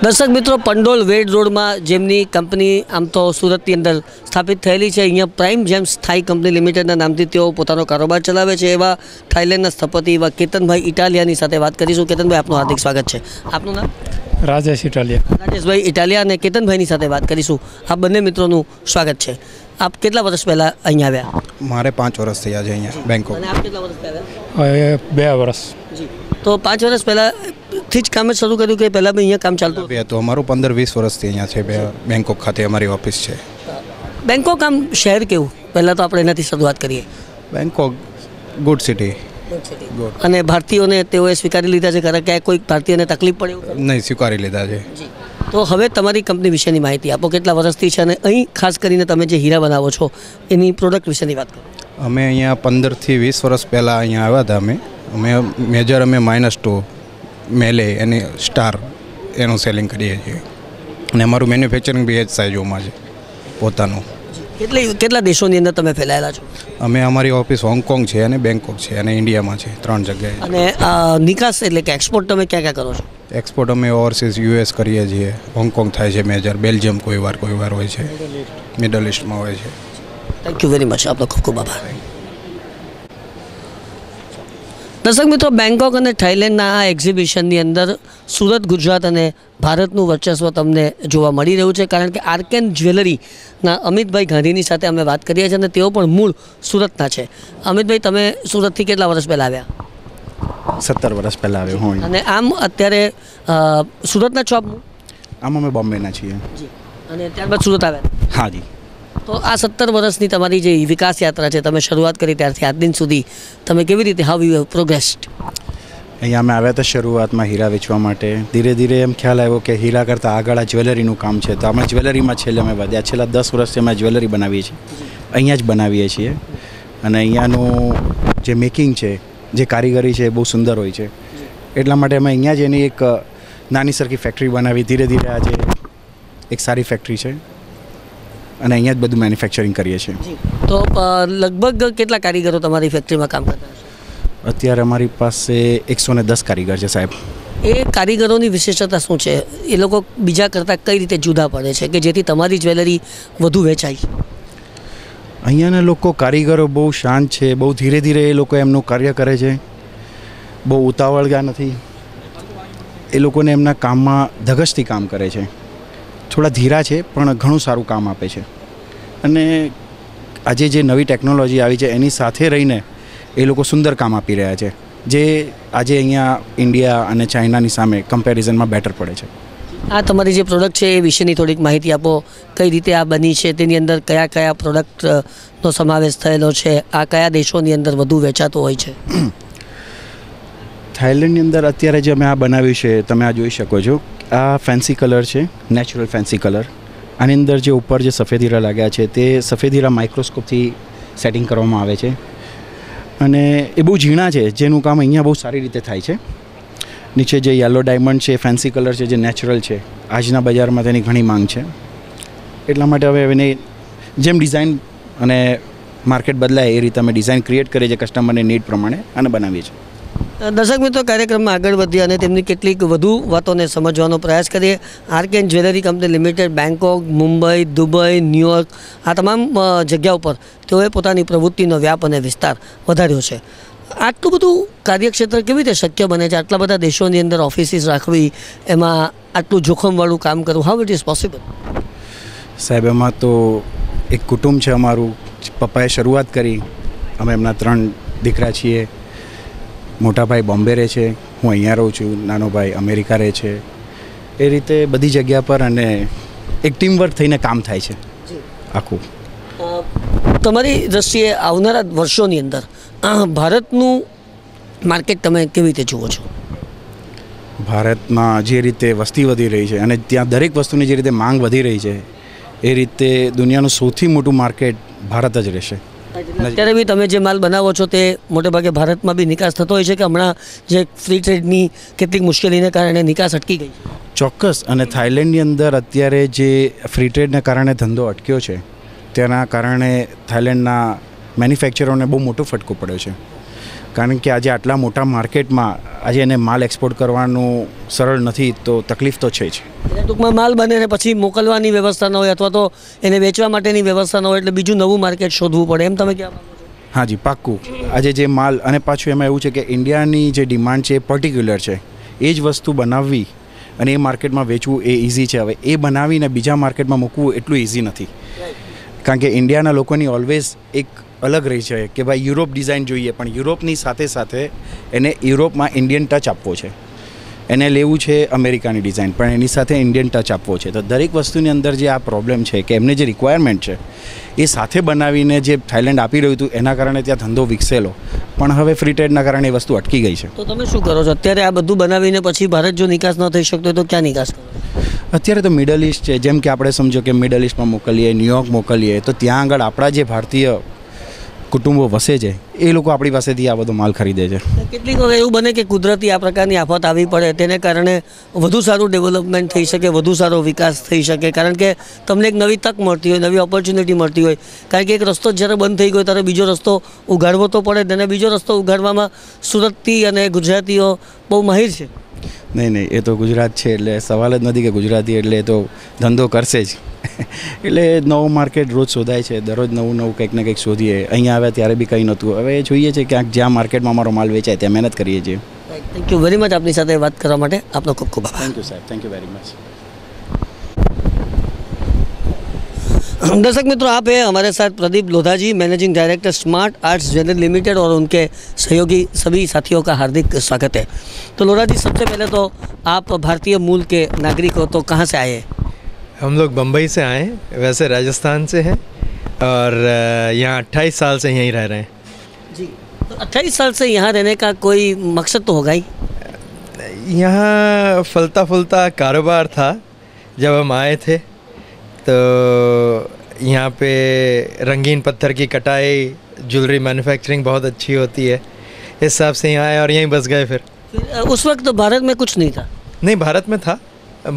દર્શક મિત્રો, પંડોલ વેડ રોડમાં જેમની કંપની આમ તો સુરતની અંદર સ્થાપિત થયેલી છે, અહીંયા પ્રાઇમ જેમ્સ થાઈ કંપની લિમિટેડના નામથી તેઓ પોતાનો કારોબાર ચલાવે છે એવા થાઈલેન્ડના સ્થપતિ એવા કેતનભાઈ ઇટાલિયાની સાથે વાત કરીશું. કેતનભાઈ, આપનું હાર્દિક સ્વાગત છે. આપનું નામ? રાજેશ ઇટાલિયા. રાજેશભાઈ ઇટાલિયા અને કેતનભાઈની સાથે વાત કરીશું. આ બંને મિત્રોનું સ્વાગત છે. આપ કેટલા વર્ષ પહેલાં અહીંયા આવ્યા? મારે 5 વર્ષ થયા છે અહીંયા બેંકોક. અને આપ કેટલા વર્ષ આવ્યા? 2 વર્ષ. જી, તો 5 વર્ષ પહેલાંથી જ કામ શરૂ કર્યું કે પહેલાં બી અહીંયા કામ ચાલતું હતું? અમારું 15-20 વર્ષથી અહીંયા છે. બેંકોક ખાતે અમારી ઓફિસ છે. બેંકોક આમ શહેર કેવું? પહેલાં તો આપણે એનાથી શરૂઆત કરીએ. Bangkok good city. અને ભારતીયોને તેઓએ સ્વીકારી લીધા છે? ખરા ક્યાંય કોઈ ભારતીયને તકલીફ પડે એવું? નહીં, સ્વીકારી લીધા છે. તો હવે તમારી કંપની વિશેની માહિતી આપો. કેટલા વર્ષથી છે અને અહીં ખાસ કરીને તમે જે હીરા બનાવો છો એની પ્રોડક્ટ વિશેની વાત કરો. અમે અહીંયા 15 થી 20 વર્ષ પહેલાં અહીંયા આવ્યા હતા. અમે મેજર -2 મેલે એની સ્ટાર એનું સેલિંગ કરીએ છીએ અને અમારું મેન્યુફેક્ચરિંગ બી એ જ સાઇઝોમાં છે પોતાનું. કેટલા દેશોની અંદર તમે ફેલાયેલા છો? અમે અમારી ઓફિસ હોંગકોંગ છે અને બેંકોક છે અને ઇન્ડિયામાં છે, 3 જગ્યાએ. અને નિકાસ એટલે કે એક્સપોર્ટ તમે ક્યાં ક્યાં કરો છો? એક્સપોર્ટ અમે ઓવરસીઝ US કરીએ છીએ. હોંગકોંગ થાય છે મેજર, બેલ્જિયમ કોઈ વાર હોય છે, મિડલ ઇસ્ટમાં હોય છે. Thank you very much. આપનો ખૂબ ખૂબ આભાર. દર્શક મિત્રો, બેંકોક અને થાઈલેન્ડના આ એક્ઝિબિશનની અંદર સુરત, ગુજરાત અને ભારતનું વર્ચસ્વ તમને જોવા મળી રહ્યું છે, કારણ કે આર્કેન જ્વેલરીના અમિતભાઈ ગાંધીની સાથે અમે વાત કરીએ છીએ અને તેઓ પણ મૂળ સુરતના છે. અમિતભાઈ, તમે સુરતથી કેટલા વર્ષ પહેલાં આવ્યા? 17 વર્ષ પહેલાં આવ્યો હું. અને આમ અત્યારે સુરતના છો આપ? આમ અમે બોમ્બેના છીએ. અને ત્યારબાદ સુરત આવ્યા? હા જી. તો આ 17 વર્ષની તમારી જે વિકાસ યાત્રા છે, તમે શરૂઆત કરી ત્યારથી આજ દિન સુધી તમે કેવી રીતે હાવ યુ હેવ પ્રોગ્રેસ્ડ? અહીંયા અમે આવ્યા હતા શરૂઆતમાં હીરા વેચવા માટે. ધીરે ધીરે એમ ખ્યાલ આવ્યો કે હીરા કરતાં આગળ આ જ્વેલરીનું કામ છે, તો અમે જ્વેલરીમાં છેલ્લે અમે વધ્યા. છેલ્લા 10 વર્ષથી અમે જ્વેલરી બનાવીએ છીએ, અહીંયા જ બનાવીએ છીએ. અને અહીંયાનું જે મેકિંગ છે, જે કારીગરી છે એ બહુ સુંદર હોય છે. એટલા માટે અમે અહીંયા જ એની એક નાની સરખી ફેક્ટરી બનાવી. ધીરે ધીરે આજે એક સારી ફેક્ટરી છે અને અહીંયા જ બધું મેન્યુફેક્ચરિંગ કરીએ છીએ. તો લગભગ કેટલા કારીગરો તમારી ફેક્ટરીમાં કામ કરતા હશે? અત્યારે અમારી પાસે 110 કારીગર છે સાહેબ. એ કારીગરોની વિશેષતા શું છે? એ લોકો બીજા કરતાં કઈ રીતે જુદા પડે છે કે જેથી તમારી જ્વેલરી વધુ વેચાય? અહીંયાના લોકો કારીગરો બહુ શાંત છે, બહુ ધીરે ધીરે એ લોકો એમનું કાર્ય કરે છે, બહુ ઉતાવળગા નથી. એ લોકોને એમના કામમાં ધગશથી કામ કરે છે. થોડા ધીરા છે પણ ઘણું સારું કામ આપે છે. અને આજે જે નવી ટેકનોલોજી આવી છે એની સાથે રહીને એ લોકો સુંદર કામ આપી રહ્યા છે, જે આજે અહીંયા ઇન્ડિયા અને ચાઇનાની સામે કમ્પેરિઝનમાં બેટર પડે છે. આ તમારી જે પ્રોડક્ટ છે એ વિશેની થોડીક માહિતી આપો. કઈ રીતે આ બની છે, તેની અંદર કયા કયા પ્રોડક્ટનો સમાવેશ થયેલો છે, આ કયા દેશોની અંદર વધુ વેચાતો હોય છે? થાઈલેન્ડની અંદર અત્યારે જે અમે આ બનાવ્યું છે તમે આ જોઈ શકો છો. આ ફેન્સી કલર છે, નેચરલ ફેન્સી કલર. આની અંદર જે ઉપર જે સફેદ હીરા લાગ્યા છે તે સફેદ હીરા માઇક્રોસ્કોપથી સેટિંગ કરવામાં આવે છે અને એ બહુ ઝીણા છે, જેનું કામ અહીંયા બહુ સારી રીતે થાય છે. નીચે જે યલો ડાયમંડ છે, ફેન્સી કલર છે, જે નેચરલ છે, આજના બજારમાં તેની ઘણી માંગ છે. એટલા માટે હવે એને જેમ ડિઝાઇન અને માર્કેટ બદલાય એ રીતે અમે ડિઝાઇન ક્રિએટ કરીએ છીએ કસ્ટમરની નીડ પ્રમાણે અને બનાવીએ છીએ. દર્શક મિત્રો, કાર્યક્રમમાં આગળ વધીએ અને તેમની કેટલીક વધુ વાતોને સમજવાનો પ્રયાસ કરીએ. Arcane jewellery company limited Bangkok, Mumbai, Dubai, New York આ તમામ જગ્યાઓ પર તેઓએ પોતાની પ્રવૃત્તિનો વ્યાપ અને વિસ્તાર વધાર્યો છે. આટલું બધું કાર્યક્ષેત્ર કેવી રીતે શક્ય બને છે? આટલા બધા દેશોની અંદર ઓફિસીસ રાખવી, એમાં આટલું જોખમવાળું કામ કરવું, હાઉ ઇટ ઇઝ પોસિબલ? સાહેબ, એમાં તો એક કુટુંબ છે અમારું. પપ્પાએ શરૂઆત કરી, અમે એમના 3 દીકરા છીએ. મોટા ભાઈ બોમ્બે રહે છે, હું અહીંયા રહું છું, નાનો ભાઈ અમેરિકા રહે છે. એ રીતે બધી જગ્યા પર અને એક ટીમવર્ક થઈને કામ થાય છે આખું. તમારી દ્રષ્ટિએ આવનારા વર્ષોની અંદર ભારતનું માર્કેટ તમે કેવી રીતે જુઓ છો? ભારતમાં જે રીતે વસ્તી વધી રહી છે અને ત્યાં દરેક વસ્તુની જે રીતે માંગ વધી રહી છે એ રીતે દુનિયાનું સૌથી મોટું માર્કેટ ભારત જ રહેશે. અત્યારે બી તમે જે માલ બનાવો છો તે મોટેભાગે ભારતમાં બી નિકાસ થતો હોય છે કે હમણાં જે ફ્રી ટ્રેડની કેટલીક મુશ્કેલીને કારણે નિકાસ અટકી ગઈ? ચોક્કસ. અને થાઈલેન્ડની અંદર અત્યારે જે ફ્રી ટ્રેડને કારણે ધંધો અટક્યો છે તેના કારણે થાઈલેન્ડના મેન્યુફેક્ચરોને બહુ મોટો ફટકો પડ્યો છે. કારણ કે આજે આટલા મોટા માર્કેટમાં આજે એને માલ એક્સપોર્ટ કરવાનું સરળ નથી, તો તકલીફ તો છે જ. એટલે ટૂંકમાં માલ બને ને પછી મોકલવાની વ્યવસ્થા ન હોય અથવા તો એને વેચવા માટેની વ્યવસ્થા ન હોય એટલે બીજું નવું માર્કેટ શોધવું પડે, એમ તમે કહેવા માંગો છો? હાજી, પાક્કું. આજે જે માલ, અને પાછું એમાં એવું છે કે ઇન્ડિયાની જે ડિમાન્ડ છે એ પર્ટિક્યુલર છે, એ જ વસ્તુ બનાવવી અને એ માર્કેટમાં વેચવું એ ઇઝી છે. હવે એ બનાવીને બીજા માર્કેટમાં મૂકવું એટલું ઇઝી નથી, કારણ કે ઇન્ડિયાના લોકોની ઓલવેઝ એક અલગ રહી છે કે ભાઈ યુરોપ ડિઝાઇન જોઈએ, પણ યુરોપની સાથે સાથે એને યુરોપમાં ઇન્ડિયન ટચ આપવો છે, એને લેવું છે અમેરિકાની ડિઝાઇન, પણ એની સાથે ઇન્ડિયન ટચ આપવો છે. તો દરેક વસ્તુની અંદર જે આ પ્રોબ્લેમ છે કે એમને જે રિક્વાયરમેન્ટ છે એ સાથે બનાવીને જે થાઈલેન્ડ આપી રહ્યું હતું એના કારણે ત્યાં ધંધો વિકસેલો, પણ હવે ફ્રી ટ્રેડના કારણે એ વસ્તુ અટકી ગઈ છે. તો તમે શું કરો છો અત્યારે? આ બધું બનાવીને પછી ભારત જો નિકાસ ન થઈ શકતો હોય તો ક્યાં નિકાસ કરો? અત્યારે તો મિડલ ઇસ્ટ છે, જેમ કે આપણે સમજો કે મિડલ ઇસ્ટમાં મોકલીએ, ન્યુયોર્ક મોકલીએ, તો ત્યાં આગળ આપણા જે ભારતીય કુટુંબો વસે છે એ લોકો આપણી પાસેથી આ બધો માલ ખરીદે છે. કેટલીક વખત એવું બને કે કુદરતી આ પ્રકારની આફત આવી પડે, તેને કારણે વધુ સારું ડેવલપમેન્ટ થઈ શકે, વધુ સારો વિકાસ થઈ શકે, કારણ કે તમને એક નવી તક મળતી હોય, નવી ઓપોર્ચ્યુનિટી મળતી હોય. કારણ કે એક રસ્તો જ્યારે બંધ થઈ ગયો ત્યારે બીજો રસ્તો ઉઘાડવો તો પડે, અને બીજો રસ્તો ઉઘાડવામાં સુરતથી અને ગુજરાતીઓ બહુ માહિર છે. નહીં, એ તો ગુજરાત છે એટલે સવાલ જ નથી કે ગુજરાતી એટલે એ તો ધંધો કરશે જ. એટલે નવું માર્કેટ રોજ શોધાય છે, દરરોજ નવું કંઈક ને કંઈક શોધીએ. અહીંયા આવ્યા ત્યારે બી કંઈ નહોતું, હવે જોઈએ છે ક્યાંક જ્યાં માર્કેટમાં અમારો માલ વેચાય ત્યાં મહેનત કરીએ છીએ. થેન્ક યુ વેરી મચ આપની સાથે વાત કરવા માટે. આપનો ખૂબ ખૂબ આભાર. થેન્ક યુ સાહેબ, થેન્ક યુ વેરી મચ. दर्शक मित्रों, आप हैं हमारे साथ Pradeep Lodha ji, managing director smart arts jewellery limited, और उनके सहयोगी सभी साथियों का हार्दिक स्वागत है. तो लोधा जी, सबसे पहले तो आप भारतीय मूल के नागरिक हो, तो कहाँ से आए हैं? हम लोग बम्बई से आए हैं, वैसे राजस्थान से हैं, और यहाँ 28 साल से यहीं रह रहे हैं. जी, तो 28 साल से यहाँ रहने का कोई मकसद तो होगा ही? यहाँ फलता फूलता कारोबार था जब हम आए थे, तो यहाँ पे रंगीन पत्थर की कटाई, ज्वेलरी मैन्युफैक्चरिंग बहुत अच्छी होती है, इस हिसाब से यहाँ आए और यहीं बस गए. फिर उस वक्त तो भारत में कुछ नहीं था? नहीं, भारत में था,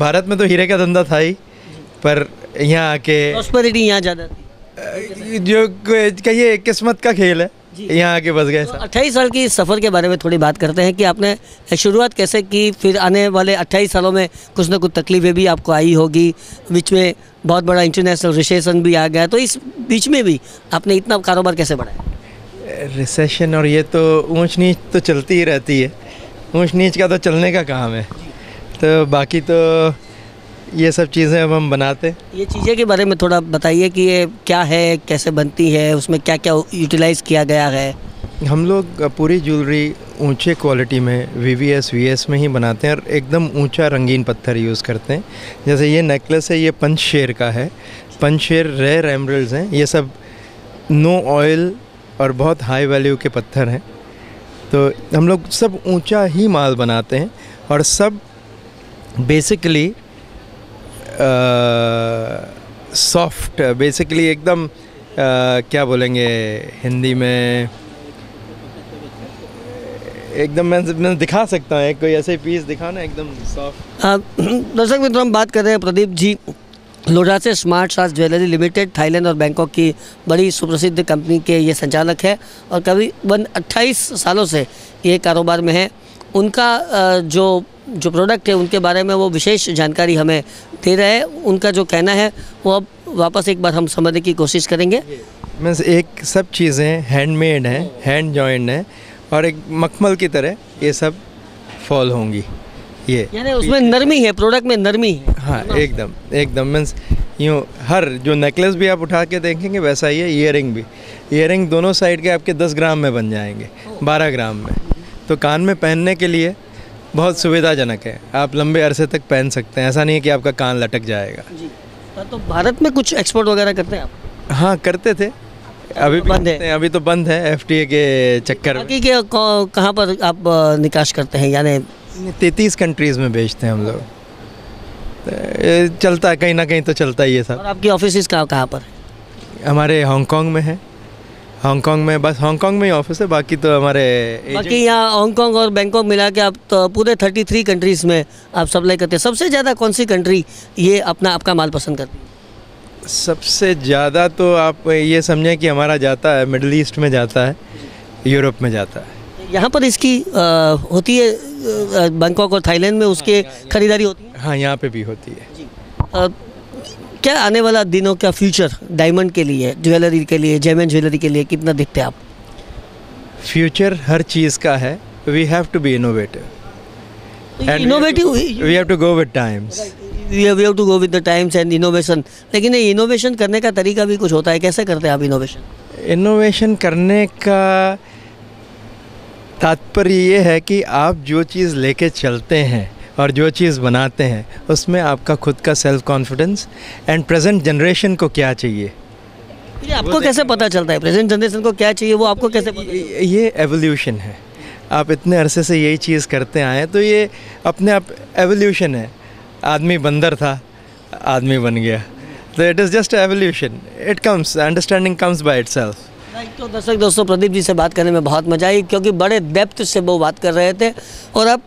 भारत में तो हीरे का धंधा था ही, पर यहाँ आके प्रॉस्पेरिटी यहाँ ज़्यादा थी, जो कहिए किस्मत का खेल है, यहाँ आके बस गए. तो 28 साल की सफ़र के बारे में थोड़ी बात करते हैं कि आपने शुरुआत कैसे की, फिर आने वाले 28 सालों में कुछ ना कुछ तकलीफें भी आपको आई होगी, बीच में बहुत बड़ा इंटरनेशनल रिसेशन भी आ गया, तो इस बीच में भी आपने इतना कारोबार कैसे बढ़ाया? रिसेशन और ये तो ऊंच नीच तो चलती ही रहती है, ऊंच नीच का तो चलने का काम है, तो बाकी तो ये सब चीज़ें अब हम बनाते. ये चीज़ें के बारे में थोड़ा बताइए कि ये क्या है, कैसे बनती है, उसमें क्या क्या यूटिलाइज़ किया गया है? हम लोग पूरी ज्वेलरी ऊंचे क्वालिटी में VVS में ही बनाते हैं, और एकदम ऊंचा रंगीन पत्थर यूज़ करते हैं. जैसे ये नेकलेस है, ये पंचशेर का है, पंचशेर रेयर एमरल्ड्स हैं, ये सब नो ऑयल और बहुत हाई वैल्यू के पत्थर हैं. तो हम लोग सब ऊंचा ही माल बनाते हैं, और सब बेसिकली सॉफ्ट, बेसिकली एकदम क्या बोलेंगे हिंदी में, एकदम मैं दिखा सकता हूँ, कोई ऐसे पीस दिखा ना, एकदम सॉफ्ट. दर्शक मित्रों, हम बात कर रहे हैं प्रदीप जी लोढ़ा से, smart arts jewellery limited, Thailand और बैंकॉक की बड़ी सुप्रसिद्ध कंपनी के ये संचालक है, और करीबन 28 सालों से ये कारोबार में है. उनका जो प्रोडक्ट है उनके बारे में वो विशेष जानकारी हमें दे रहे हैं. उनका जो कहना है वो अब वापस एक बार हम समझने की कोशिश करेंगे. मीन्स एक सब चीज़ें हैंडमेड हैं, हैंड जॉइंड हैं, और एक मखमल की तरह ये सब फॉल होंगी. ये यानी उसमें नरमी है, प्रोडक्ट में नरमी है. हाँ, एकदम मीन्स यूँ हर जो नेकलेस भी आप उठा के देखेंगे वैसा ही है. ईयरिंग दोनों साइड के आपके 10 ग्राम में बन जाएंगे, 12 ग्राम में. तो कान में पहनने के लिए बहुत सुविधाजनक है, आप लंबे अरसे तक पहन सकते हैं, ऐसा नहीं है कि आपका कान लटक जाएगा. जी, तो भारत में कुछ एक्सपोर्ट वगैरह करते हैं आप? हाँ, करते थे, अभी बंद है. अभी तो बंद है FTA के चक्कर में. बाकी के कहाँ पर आप निकाश करते हैं? यानी 33 कंट्रीज़ में बेचते हैं हम लोग. चलता है, कहीं ना कहीं तो चलता ही है सब. और आपकी ऑफिस कहाँ पर है? हमारे हांगकांग में है, हांगकांग में, बस हांगकांग में ही ऑफिस है, बाकी तो हमारे बाकी यहाँ हांगकांग और बैंकॉक मिला के आप तो पूरे 33 कंट्रीज़ में आप सप्लाई करते हैं. सबसे ज़्यादा कौन सी कंट्री ये आपका माल पसंद करती है? सबसे ज़्यादा तो आप ये समझें कि हमारा जाता है मिडल ईस्ट में जाता है, यूरोप में जाता है. यहाँ पर इसकी होती है बैंकॉक और थाईलैंड में उसके खरीदारी होती है। हाँ, यहाँ पे भी होती है। क्या आने वाला दिनों का फ्यूचर डायमंड के लिए, ज्वेलरी के लिए, जेमन ज्वेलरी के लिए कितना देखते हैं आप? फ्यूचर हर चीज़ का है। We have to be innovative, innovative, we have to go with times. We have to go with the times and innovation. लेकिन ये इनोवेशन करने का तरीका भी कुछ होता है, कैसे करते हैं आप इनोवेशन? इनोवेशन करने का तात्पर्य ये है कि आप जो चीज़ लेके चलते हैं और जो चीज़ बनाते हैं उसमें आपका खुद का self confidence and present generation को क्या चाहिए, ये आपको कैसे पता चलता है प्रेजेंट जनरेशन को क्या चाहिए? वो आपको कैसे पता? ये एवोल्यूशन है। आप इतने अरसे से यही चीज़ करते आए हैं तो ये अपने आप एवोल्यूशन है। आदमी बंदर था, आदमी बन गया, तो it is just evolution. It comes, understanding comes by itself. तो दर्शक दोस्तों, प्रदीप जी से बात करने में बहुत मजा आई क्योंकि बड़े डेप्थ से वो बात कर रहे थे। और आप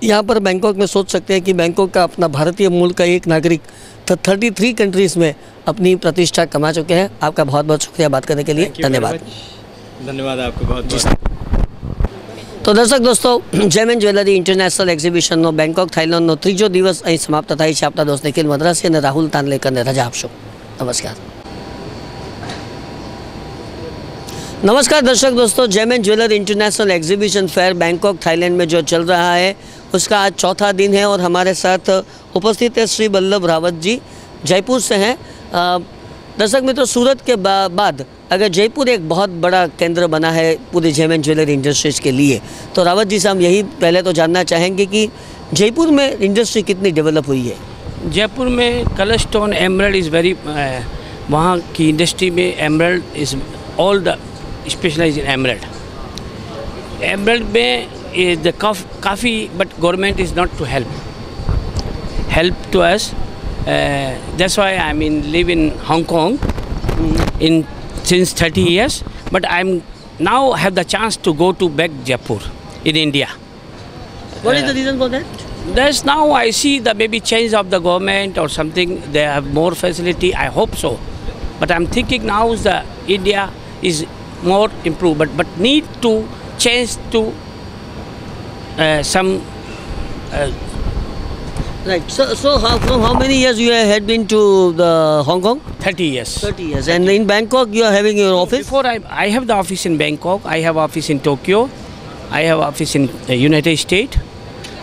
यहाँ पर बैंकॉक में सोच सकते हैं कि बैंकॉक का अपना भारतीय मूल का एक नागरिक 33 कंट्रीज़ में अपनी प्रतिष्ठा कमा चुके हैं। आपका बहुत बहुत शुक्रिया बात करने के लिए, धन्यवाद। धन्यवाद आपको बहुत बहुत। तो दर्शक दोस्तों, जेमन jewellery international exhibition Bangkok Thailand ત્રીજો દિવસ અહીં સમાપ્ત થાય છે। આપણા દોસ્ત નિખિલ મદ્રાસી અને રાહુલ તાનલેકરને રજા આપશો। નમસ્કાર। नमस्कार दर्शक दोस्तों, जेमन jewellery international exhibition fair Bangkok Thailand में जो चल रहा है उसका आज चौथा दिन है और हमारे साथ उपस्थित है श्री बल्लभ रावत जी, जयपुर से हैं। दर्शक मित्रों, सूरत के बाद अगर जयपुर एक बहुत बड़ा केंद्र बना है पूरी जेमन ज्वेलरी इंडस्ट्रीज़ के लिए, तो रावत जी से हम यही पहले तो जानना चाहेंगे कि जयपुर में इंडस्ट्री कितनी डेवलप हुई है? जयपुर में colour stone emerald is very, वहाँ की इंडस्ट्री में emerald is all the specialise in emerald. Emerald में द काफ़ी, but government is not to help to us. That's why I mean live in Hong Kong since 30 years, but I'm now have the chance to go to back Jaipur in India. What is the reason for that? There's now I see the maybe change of the government or something. They have more facility. I hope so, but I'm thinking now the India is more improved, but need to change to some. Right. So from how many years you had been to the Hong Kong? 30 years. 30 years. And in Bangkok you are having your office? Before I have the office in Bangkok. I have office in Tokyo. I have office in the United States.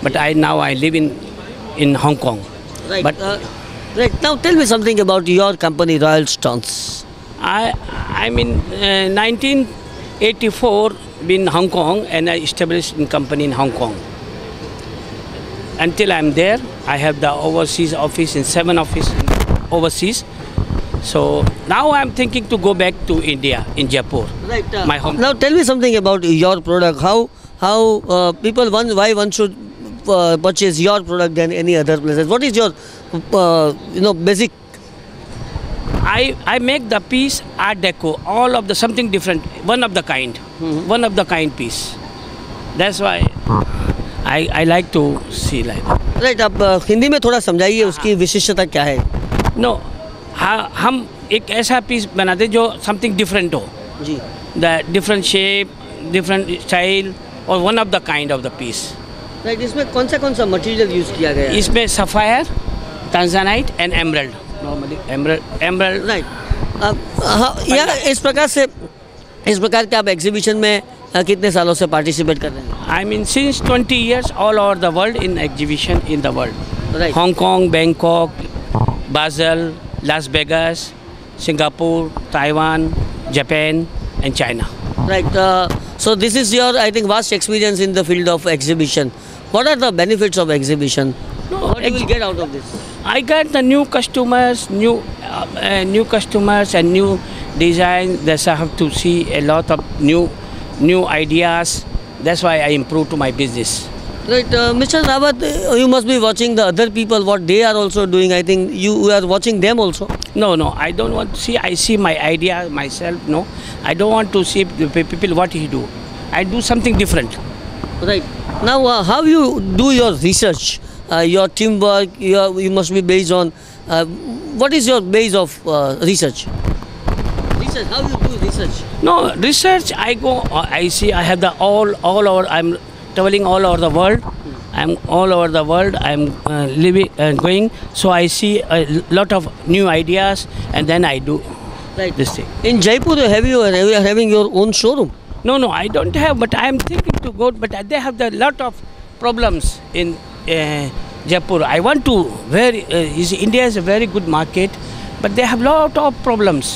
But now I live in Hong Kong. Right. But right. Now tell me something about your company, Royal Stones. I'm in 1984 in Hong Kong, and I established a company in Hong Kong. Until I'm there, I have the overseas office in 7 offices overseas. So now I'm thinking to go back to India in Jaipur. Right. My home. Now tell me something about your product. How people why one should purchase your product than any other places? What is your basic? I make the piece art deco, all of the something different, one of the kind, one of the kind piece. That's why I like to see like that. Right. आप हिंदी में थोड़ा समझाइए उसकी विशिष्टता क्या है? No, हम एक ऐसा पीस बनाते जो something different हो, जी। the different shape, different style और one of the kind of the piece. Right. इसमें कौन सा मटेरियल यूज़ किया गया है? इसमें sapphire, tanzanite and emerald. Normally emerald. Right. या इस प्रकार के आप एग्जीबिशन में कितने सालों से पार्टिसिपेट कर रहे हैं? I mean since 20 years all over the world in exhibition in the world. Right. Hong Kong, Bangkok, Basel, Las Vegas, Singapore, Taiwan, Japan and China. Right. So this is your, I think, vast experience in the field of exhibition. What are the benefits of exhibition? What you will get out of this? I got the new customers, new customers and new design. That's I have to see a lot of new ideas. That's why I improved to my business. Right, Mr. Rawat, you must be watching the other people, what they are also doing. I think you are watching them also. No, I don't want to see. I see my idea myself. No, I don't want to see the people what he do. I do something different. Right. Now, how you do your research, your teamwork? You must be based on what is your base of research? research? How you do research? No research. I go. I see. I have the all over. I'm traveling all over the world. I'm all over the world. I'm living, going. So I see a lot of new ideas, and then I do Right. this thing. In Jaipur, you are having your own showroom. No, I don't have. But I am thinking to go. But they have the lot of problems in Jaipur. I want to. India is a very good market, but they have lot of problems.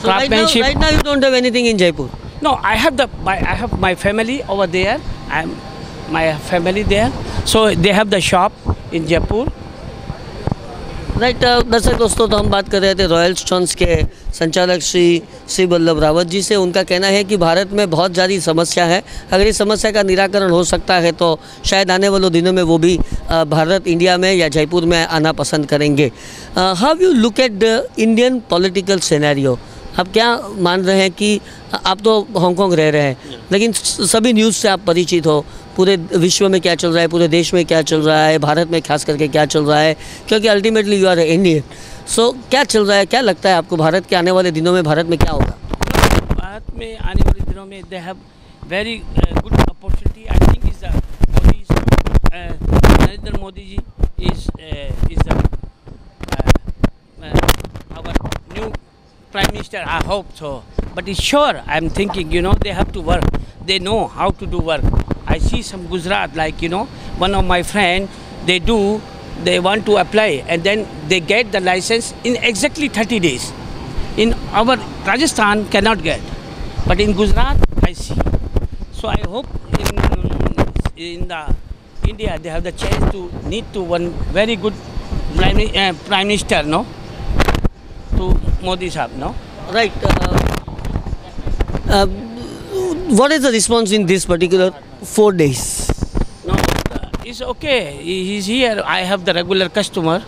So right now you don't have anything in Jaipur. No, I have my family over there. My family there. So they have the shop in Jaipur. Right दर्शक दोस्तों, तो हम बात कर रहे थे royal stones के संचालक श्री वल्लभ रावत जी से। उनका कहना है कि भारत में बहुत ज़्यादा समस्या है, अगर इस समस्या का निराकरण हो सकता है तो शायद आने वाले दिनों में वो भी भारत, इंडिया में या जयपुर में आना पसंद करेंगे। How you look at the Indian political scenario? आप क्या मान रहे हैं कि आप तो हांगकांग रह रहे हैं, लेकिन सभी न्यूज़ से आप परिचित हो, पूरे विश्व में क्या चल रहा है, पूरे देश में क्या चल रहा है, भारत में खास करके क्या चल रहा है, क्योंकि अल्टीमेटली यू आर इंडियन। सो क्या चल रहा है, क्या लगता है आपको भारत के आने वाले दिनों में भारत में क्या होगा? भारत में आने वाले दिनों में they have very good opportunity. I think is Narendra Modi ji is our new prime minister. I hope so, but it's sure I'm thinking, they have to work, they know how to do work. I see some Gujarat, like, one of my friend, they want to apply and then they get the license in exactly 30 days. In our Rajasthan cannot get, but in Gujarat I see. So I hope in the India they have the chance to need to one very good prime minister, no? To Modi sahab, no? Right. What is the response in this particular 4 days? No, it's okay. He's here. I have the regular customer.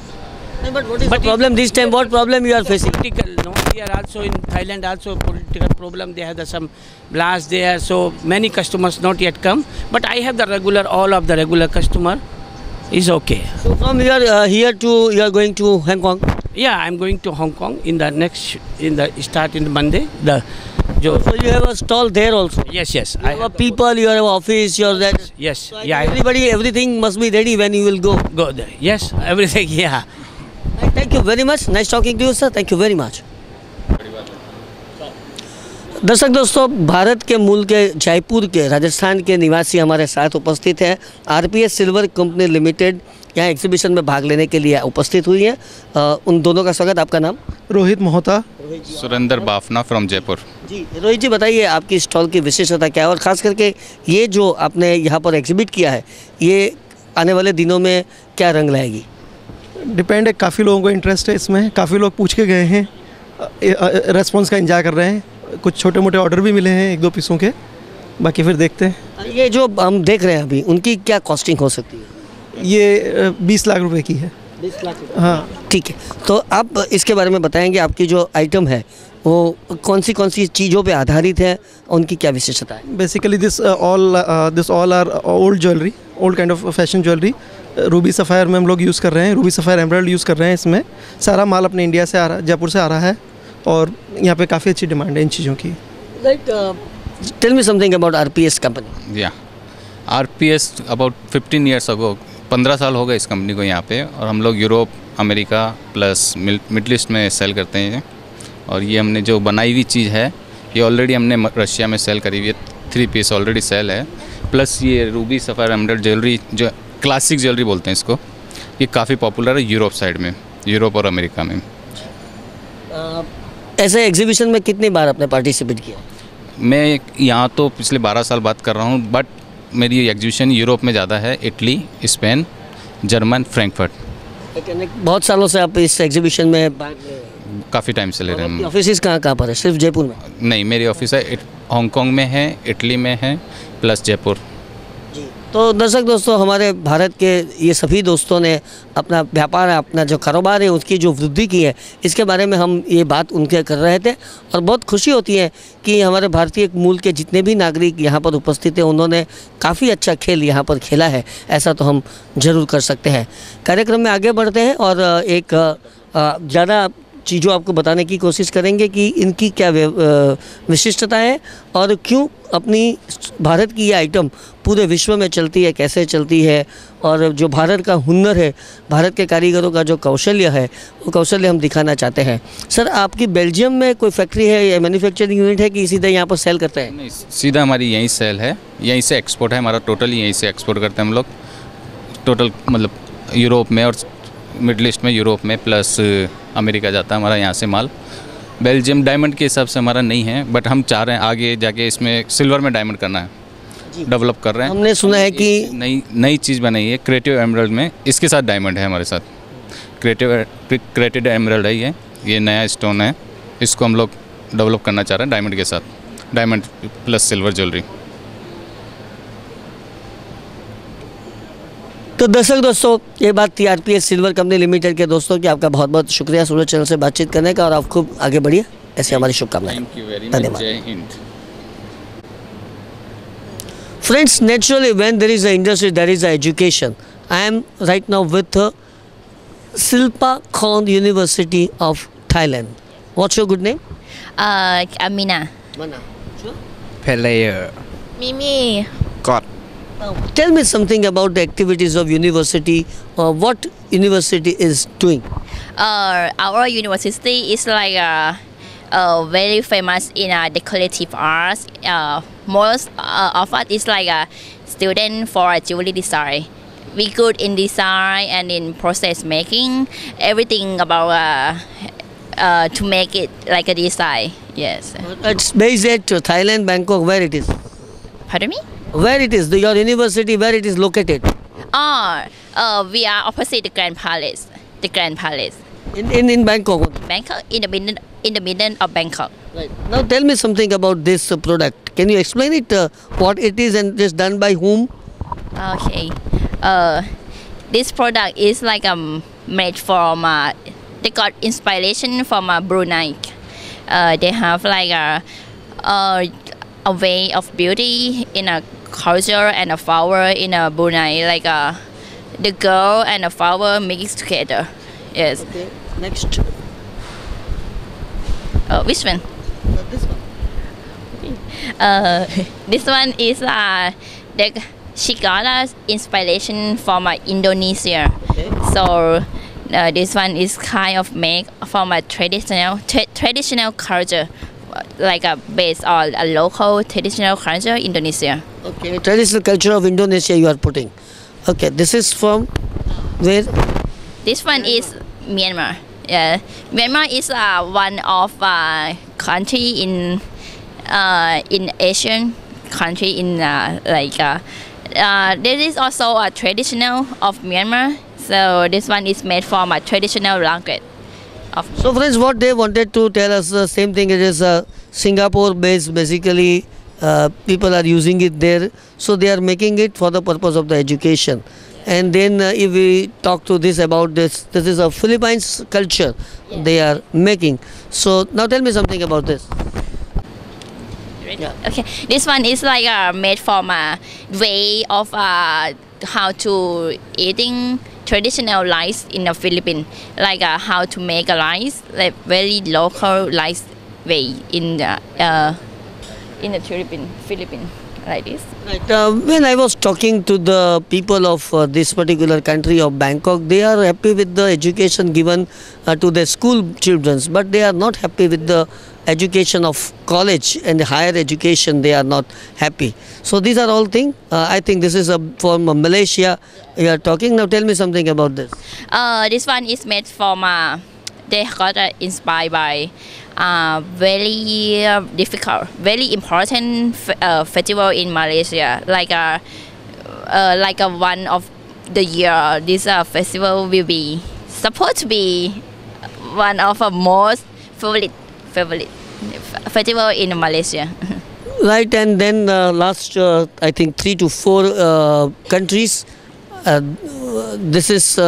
No, but what is the problem this time? What problem you are facing? Political, no? Here also in Thailand also political problem. They have some blast there. So many customers not yet come. But I have the regular, all of the regular customer. Is okay. So from here to you are going to Hong Kong? Yeah, I'm going to Hong Kong in the start in Monday. So you have a stall there also? Yes. You have people, you have office, you have that. Yes. So Yeah. Everything must be ready when you will go. Go there. Yes, everything. Yeah. Thank you very much. Nice talking to you, sir. Thank you very much. दर्शक दोस्तों, भारत के मूल के जयपुर के राजस्थान के निवासी हमारे साथ उपस्थित हैं। आरपीएस सिल्वर कंपनी लिमिटेड यहाँ एग्जीबिशन में भाग लेने के लिए उपस्थित हुई है। उन दोनों का स्वागत। आपका नाम? रोहित मोहता। सुरेंद्र बाफना फ्रॉम जयपुर। जी रोहित जी, बताइए आपकी स्टॉल की विशेषता क्या है, और ख़ास करके ये जो आपने यहाँ पर एग्जिबिट किया है, ये आने वाले दिनों में क्या रंग लाएगी? डिपेंड है, काफ़ी लोगों को इंटरेस्ट है इसमें, काफ़ी लोग पूछ के गए हैं, रेस्पॉन्स का इंतजार कर रहे हैं, कुछ छोटे मोटे ऑर्डर भी मिले हैं 1-2 पीसों के, बाकी फिर देखते हैं। ये जो हम देख रहे हैं अभी, उनकी क्या कॉस्टिंग हो सकती है? ये 20 लाख रुपए की है। 20 लाख? हाँ ठीक है, तो आप इसके बारे में बताएंगे, आपकी जो आइटम है वो कौन सी चीज़ों पे आधारित है, उनकी क्या विशेषता है? Basically this all are old jewellery, old kind of fashion jewellery. Ruby sapphire में हम लोग यूज़ कर रहे हैं, रूबी सफ़ायर एमराल्ड यूज़ कर रहे हैं। इसमें सारा माल अपने इंडिया से आ रहा है, जयपुर से आ रहा है, और यहाँ पे काफ़ी अच्छी डिमांड है इन चीज़ों की। Tell me something about RPS company. या आरपीएस अबाउट 15 ईयर्स अगो, 15 साल हो गए इस कंपनी को यहाँ पे, और हम लोग Europe, America plus middle east में सेल करते हैं। और ये हमने जो बनाई हुई चीज़ है, ये ऑलरेडी हमने रशिया में सेल करी हुई है, 3 पीस ऑलरेडी सेल है। प्लस ये रूबी सफ़ायर एमराल्ड ज्वेलरी, जो क्लासिक ज्वेलरी बोलते हैं इसको, ये काफ़ी पॉपुलर है यूरोप साइड में, यूरोप और अमेरिका में। ऐसे एग्जीबिशन में कितनी बार आपने पार्टिसिपेट किया? मैं यहाँ तो पिछले 12 साल बात कर रहा हूँ, बट मेरी एग्जीबिशन यूरोप में ज़्यादा है, इटली, स्पेन, जर्मन, फ्रैंकफर्ट। बहुत सालों से आप इस एग्जीबिशन में काफ़ी टाइम से ले रहे हैं। ऑफिस कहाँ पर है? सिर्फ जयपुर में? नहीं, मेरी ऑफिस है हांगकांग में है, इटली में है, प्लस जयपुर। तो दर्शक दोस्तों, हमारे भारत के ये सभी दोस्तों ने अपना व्यापार, अपना जो कारोबार है, उसकी जो वृद्धि की है, इसके बारे में हम ये बात उनके कर रहे थे। और बहुत खुशी होती है कि हमारे भारतीय मूल के जितने भी नागरिक यहाँ पर उपस्थित हैं, उन्होंने काफ़ी अच्छा खेल यहाँ पर खेला है, ऐसा तो हम ज़रूर कर सकते हैं। कार्यक्रम में आगे बढ़ते हैं और एक ज़्यादा चीज़ों आपको बताने की कोशिश करेंगे कि इनकी क्या विशिष्टता है और क्यों अपनी भारत की ये आइटम पूरे विश्व में चलती है, कैसे चलती है, और जो भारत का हुनर है, भारत के कारीगरों का जो कौशल्य है, वो कौशल्य हम दिखाना चाहते हैं। सर, आपकी बेल्जियम में कोई फैक्ट्री है या मैन्युफैक्चरिंग यूनिट है कि सीधा यहाँ पर सेल करते हैं? नहीं, सीधा हमारी यहीं सेल है, यहीं से एक्सपोर्ट है हमारा, टोटली यहीं से एक्सपोर्ट करते हैं हम लोग टोटल, मतलब यूरोप में और मिडल ईस्ट में, यूरोप में प्लस अमेरिका जाता है हमारा यहाँ से माल। बेल्जियम डायमंड के हिसाब से हमारा नहीं है, बट हम चाह रहे हैं आगे जाके इसमें सिल्वर में डायमंड करना है, डेवलप कर रहे हैं। हमने सुना है कि नई चीज़ बनाई है क्रिएटिव एमराल्ड में, इसके साथ डायमंड है हमारे साथ, क्रिएटिव एमराल्ड है ये नया स्टोन है, इसको हम लोग डेवलप करना चाह रहे हैं डायमंड के साथ, डायमंड प्लस सिल्वर ज्वेलरी। तो दर्शक दोस्तों, ये बात थी आरपीएस सिल्वर कंपनी लिमिटेड के दोस्तों की। आपका बहुत बहुत शुक्रिया सूरज चैनल से बातचीत करने का, और आप खूब आगे बढ़िए, ऐसे हमारी शुभकामनाएं। थैंक यू वेरी मच, धन्यवाद। जय Hind. Friends, naturally when there is a industry, there is a education. I am right now with Silpa Khon University of Thailand. What's your good name? Amina. Mana. Player. Mimi. God. Tell me something about the activities of university. What university is doing? Our university is like very famous in decorative arts. Most of us is like a student for jewelry design. We good in design and in process making. Everything about to make it like a design. Yes. It's based at Thailand, Bangkok. Where it is? Pardon me? Where it is? Your university, where it is located? We are opposite the Grand Palace. The Grand Palace. In Bangkok. Bangkok, in the middle of Bangkok. Right. Now tell me something about this product. Can you explain it? What it is and just done by whom? Okay. This product is like made from. They got inspiration from Brunei. They have like a way of beauty in a culture and a flower in a Brunei, like the girl and the flower mixed together. Yes. Okay. Next. Which one? This one. This one is she got inspiration from Indonesia. Okay. So this one is kind of made from a traditional culture, like based on a local traditional culture Indonesia. Okay. Traditional culture of Indonesia you are putting. Okay. This is from where? This one is Myanmar. Yeah, Myanmar is one of country in Asian country in there is also a traditional of Myanmar. So this one is made from a traditional blanket. So friends, what they wanted to tell us the same thing. It is Singapore based basically. People are using it there, so they are making it for the purpose of the education. And then if we talk to this about this is a Philippines culture they are making. So now tell me something about this. Yeah. Okay, this one is like made from a way of how to eating traditional rice in the Philippines, like how to make a rice, like very local rice way in the Philippines, like this. Right. When I was talking to the people of this particular country of Bangkok, they are happy with the education given to their school children, but they are not happy with the education of college and higher education. They are not happy. So these are all things. I think this is from Malaysia. You are talking now. Tell me something about this. This one is made from. They got inspired by very difficult, very important festival in Malaysia. Like one of the year, this festival will be supposed to be one of the most favorite festival in Malaysia. Right, and then last I think 3 to 4 countries. This is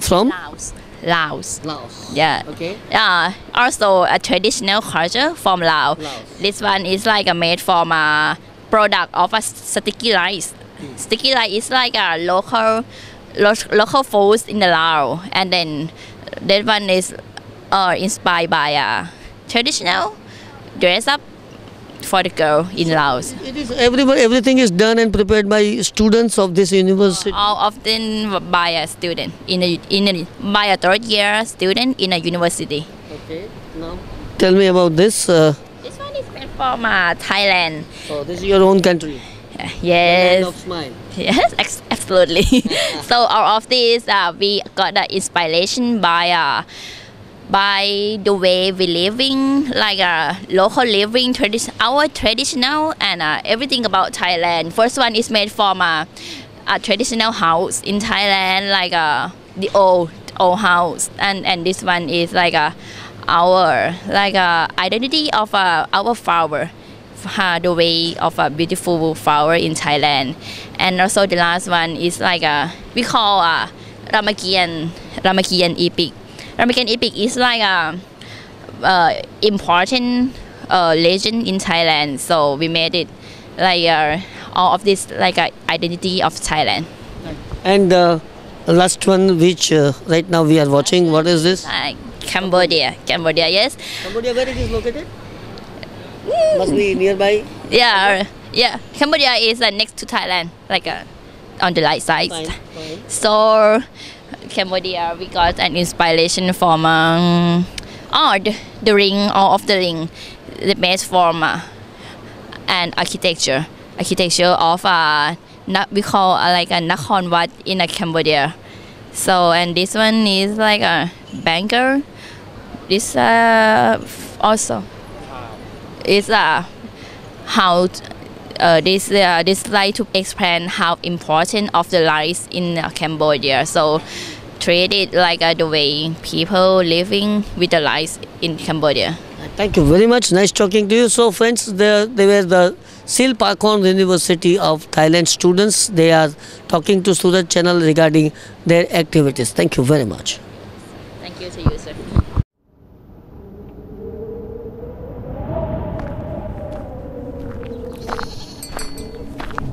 from Laos. Laos. Yeah. Okay. Also a traditional culture from Laos. This one is like made from a product of a sticky rice. Sticky rice is like a local foods in the Laos, and then that one is are inspired by traditional dress up for the girl in Laos. It is everything is done and prepared by students of this university. All often by a student by a third year student in a university. Okay. Now, tell me about this. This one is made from Thailand. Oh, this is your own country. Yes. Kind of smile. Yes, absolutely. So all of these we got the inspiration by the way we living, like local living, our traditional and everything about Thailand. First one is made from a traditional house in Thailand, like the old house, and this one is like our identity of our flower. The way of a beautiful flower in Thailand, and also the last one is like we call Ramakian epic. Ramakian epic is like a important legend in Thailand, so we made it like all of this like identity of Thailand. And last one, which right now we are watching. What is this? Cambodia, yes. Cambodia, where it is located? Must be nearby. Yeah. Cambodia is next to Thailand, like on the right side. Fine. So Cambodia, we got an inspiration from the ring, all of the ring, the base form and architecture of we call like a Nakhon Wat in Cambodia. So and this one is like a banker. This also. Is how this slide to explain how important of the lights in Cambodia. So treat it like the way people living with the lights in Cambodia. Thank you very much. Nice talking to you. So friends, they were the Silpakorn University of Thailand students. They are talking to Surat Channel regarding their activities. Thank you very much. Thank you to you, sir.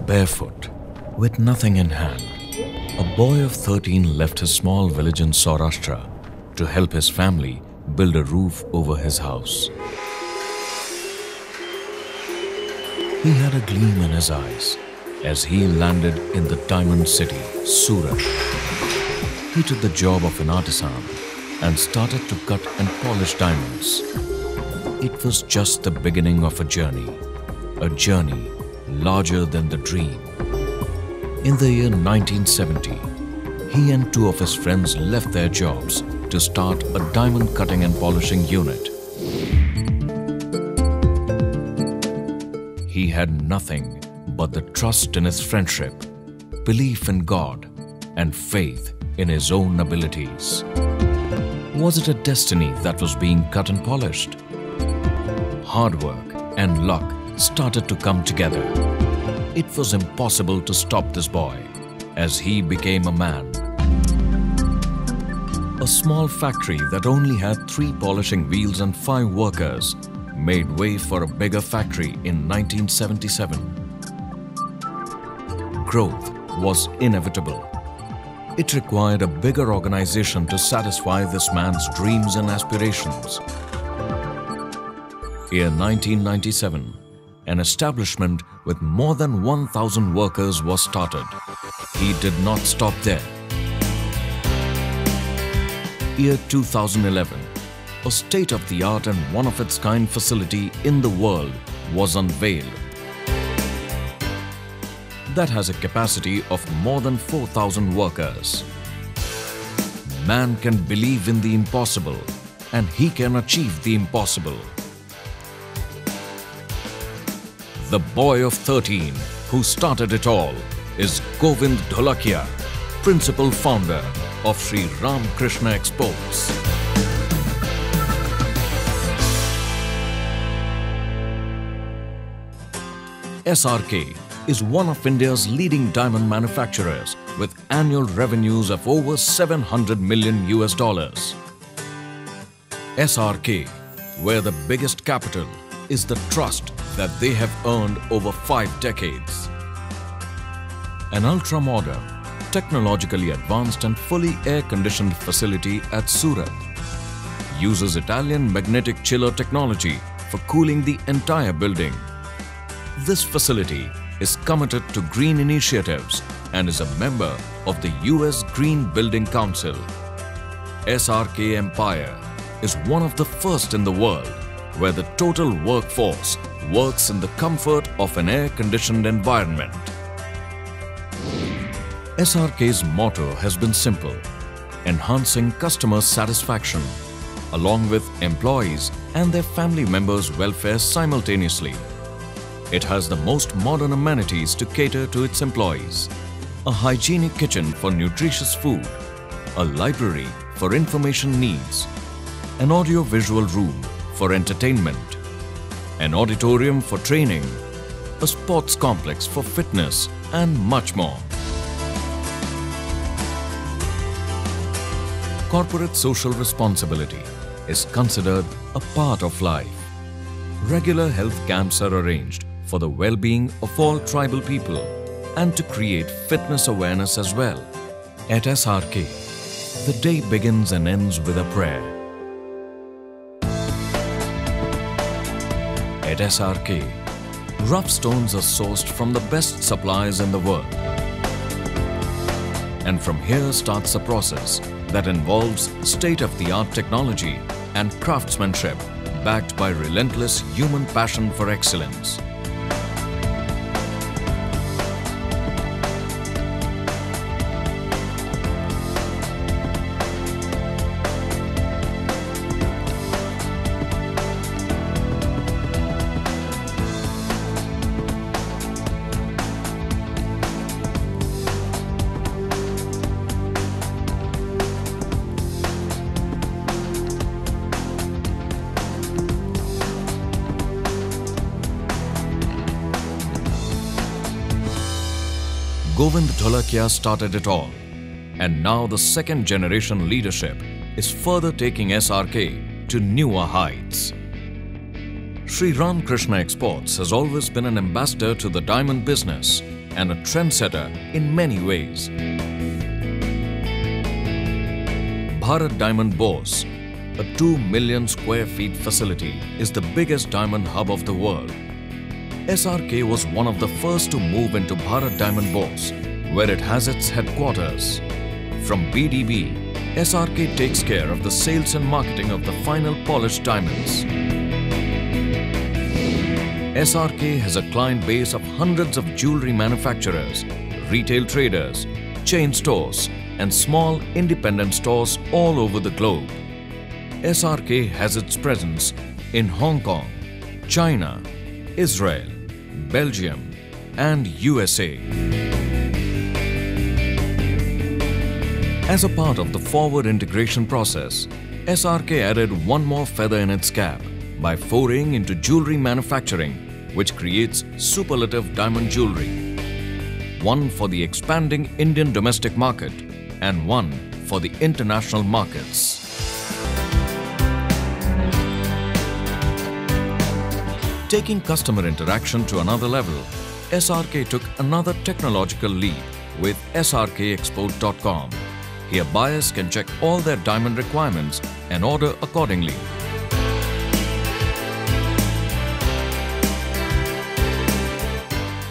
Barefoot, with nothing in hand, a boy of 13 left his small village in Saurashtra to help his family build a roof over his house. He had a gleam in his eyes as he landed in the diamond city, Surat. He took the job of an artisan and started to cut and polish diamonds. It was just the beginning of a journey larger than the dream. In the year 1970, he and two of his friends left their jobs to start a diamond cutting and polishing unit. He had nothing but the trust in his friendship, belief in God, and faith in his own abilities. Was it a destiny that was being cut and polished? Hard work and luck started to come together. It was impossible to stop this boy as he became a man. A small factory that only had 3 polishing wheels and 5 workers made way for a bigger factory in 1977. Growth was inevitable. It required a bigger organization to satisfy this man's dreams and aspirations. Year 1997, an establishment with more than 1,000 workers was started. He did not stop there. Year 2011, a state-of-the-art and one-of-its-kind facility in the world was unveiled. That has a capacity of more than 4,000 workers. Man can believe in the impossible, and he can achieve the impossible. The boy of 13 who started it all is Govind Dholakia, principal founder of Sri Ram Krishna Exports. SRK is one of India's leading diamond manufacturers with annual revenues of over $700 million. SRK, where the biggest capital is the trust that they have earned over 5 decades. An ultra-modern, technologically advanced and fully air-conditioned facility at Surat. uses Italian magnetic chiller technology for cooling the entire building. This facility is committed to green initiatives and is a member of the US Green Building Council. SRK Empire is one of the first in the world where the total workforce works in the comfort of an air-conditioned environment. SRK's motto has been simple: enhancing customer satisfaction, along with employees and their family members' welfare simultaneously. It has the most modern amenities to cater to its employees: a hygienic kitchen for nutritious food, a library for information needs, an audio-visual room for entertainment, an auditorium for training, a sports complex for fitness, and much more. Corporate social responsibility is considered a part of life. Regular health camps are arranged for the well-being of all tribal people and to create fitness awareness as well. At SRK, the day begins and ends with a prayer. At SRK, rough stones are sourced from the best suppliers in the world. And from here starts a process that involves state-of-the-art technology and craftsmanship backed by relentless human passion for excellence. Govind Dholakia started it all, and now the second generation leadership is further taking SRK to newer heights. Sri Ram Krishna Exports has always been an ambassador to the diamond business and a trendsetter in many ways. Bharat Diamond Bose, a 2 million square feet facility, is the biggest diamond hub of the world. SRK was one of the first to move into Bharat Diamond Bose, where it has its headquarters. From BDB, SRK takes care of the sales and marketing of the final polished diamonds. SRK has a client base of hundreds of jewelry manufacturers, retail traders, chain stores, and small independent stores all over the globe. SRK has its presence in Hong Kong, China, Israel, Belgium, and USA. As a part of the forward integration process, SRK added one more feather in its cap by foraying into jewelry manufacturing, which creates superlative diamond jewelry. One for the expanding Indian domestic market and one for the international markets. Taking customer interaction to another level, SRK took another technological leap with srkexport.com. Here buyers can check all their diamond requirements and order accordingly.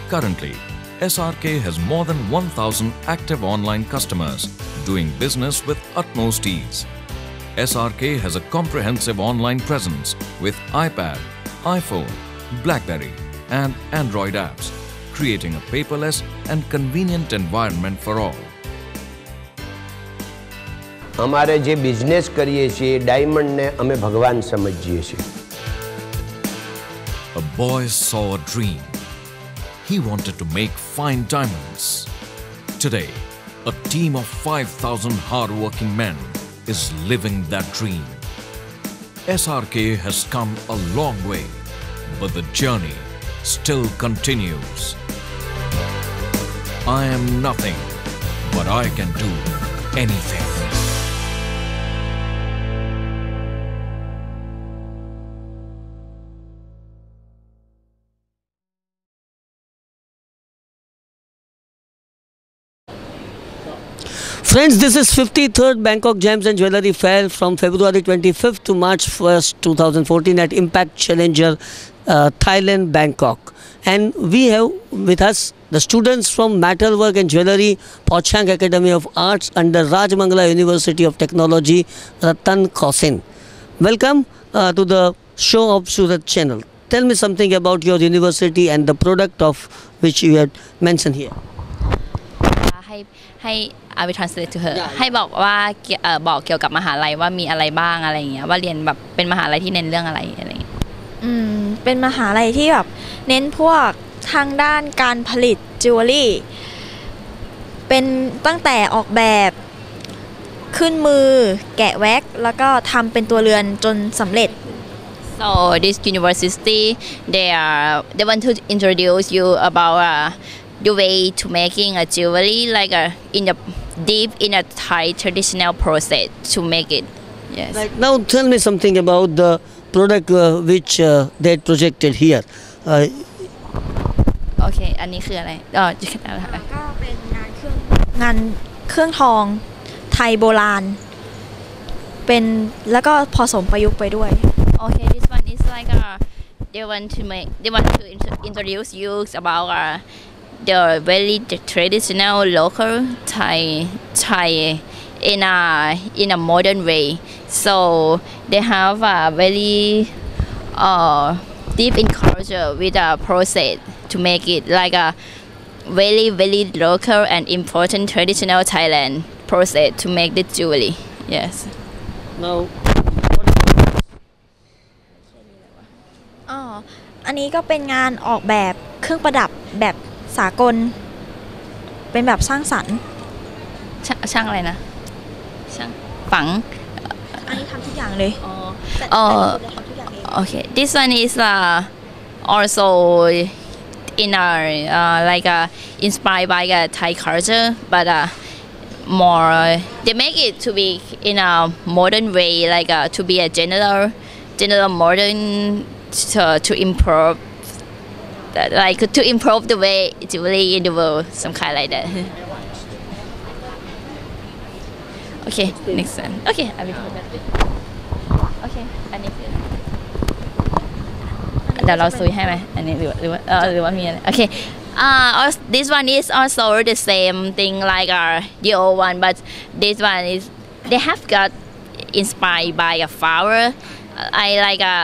Currently, SRK has more than 1,000 active online customers doing business with utmost ease. SRK has a comprehensive online presence with iPad, iPhone, BlackBerry and Android apps, creating a paperless and convenient environment for all. અમારે જે business કરીએ છીએ ડાયમંડને અમે ભગવાન સમજીએ છીએ. A boy saw a dream. He wanted to make fine diamonds. Today, a team of 5,000 hard-working men is living that dream. SRK has come a long way, but the journey still continues. I am nothing, but I can do anything. Friends, this is 53rd Bangkok Gems and Jewellery Fair from February 25th to March 1st, 2014 at Impact Challenger, Thailand, Bangkok. And we have with us the students from Metalwork and Jewellery, Pochang Academy of Arts under Rajmangala University of Technology, Ratan Khosin. Welcome to the show of Surat channel. Tell me something about your university and the product of which you had mentioned here. ให้ I will translate to her ให้บอกว่าบอกเกี่ยวกับมหาลัยว่ามีอะไรบ้างอะไรอย่างเงี้ยว่าเรียนแบบเป็นมหาลัยที่เน้นเรื่องอะไรอะไรอย่างเงี้ยเป็นมหาลัยที่แบบเน้นพวกทางด้านการผลิตจิวเวลรี่เป็นตั้งแต่ออกแบบขึ้นมือแกะแว็กแล้วก็ทำเป็นตัวเรือนจนสำเร็จ So this university they want to introduce you about the way to making a jewelry like in a deep in a Thai traditional process to make it. Yes. Right. Now tell me something about the product which they projected here. Okay. อันนี้คืออะไรก็เป็นงานเครื่องทองไทยโบราณเป็นแล้วก็ผสมประยุกต์ไปด้วย Okay, this one is like they want to introduce you about the very traditional local Thai in a modern way. So they have a very deep in culture with a process to make it like a very local and important traditional Thailand process to make the jewelry. Yes. Now. อันนี้ก็เป็นงานออกแบบเครื่องประดับแบบสากลเป็นแบบสร้างสรรค์ช่างอะไรนะช่างฝังอันนี้ทำทุกอย่างเลยOkay, this one is also in our like inspired by Thai culture, but more they make it to be in a modern way, like to be a general modern to improve. Like to improve the way jewelry in the world, some kind like that. Okay, next one. Okay, I will put that. Okay, อันนี้คือเดี๋ยวเราซุยให้ไหมอันนี้หรือว่ามีอะไร Okay, this one is also the same thing like the old one, but this one is they have got inspired by a flower. I like a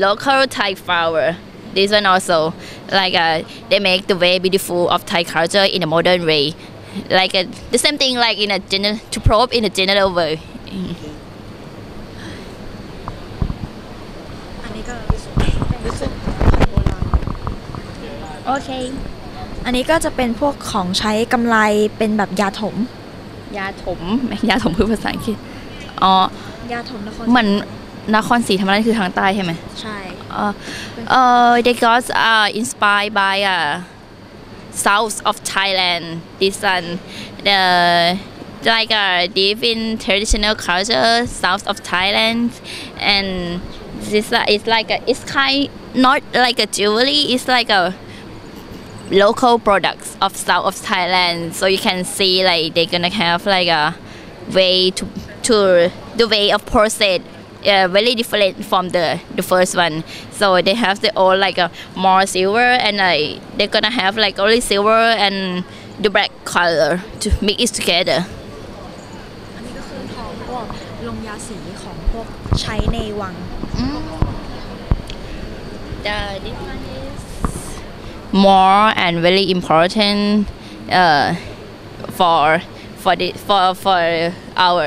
local Thai flower. This one also like they make the way beautiful of Thai culture in a modern way, like the same thing like in a to probe in a general way. อันนี้ก็โอเคอันนี้ก็จะเป็นพวกของใช้กำไลเป็นแบบยาถมคือภาษาอังกฤษยาถมนครเหมือนนครศรีธรรมราชคือทางใต้ใช่ไหมใช่they got inspired by south of Thailand. This one like deep in traditional culture south of Thailand, and this is like it's kind not like a jewelry. It's like a local products of south of Thailand. So you can see like they're gonna have like a way to the way of process. Very different from the first one, so they have the all like more silver, and they're gonna have like only silver and the black color to mix it together. อันนี้ก็คือทองพวกลงยาสีของพวกใช้ในวัง This one is more and very important for our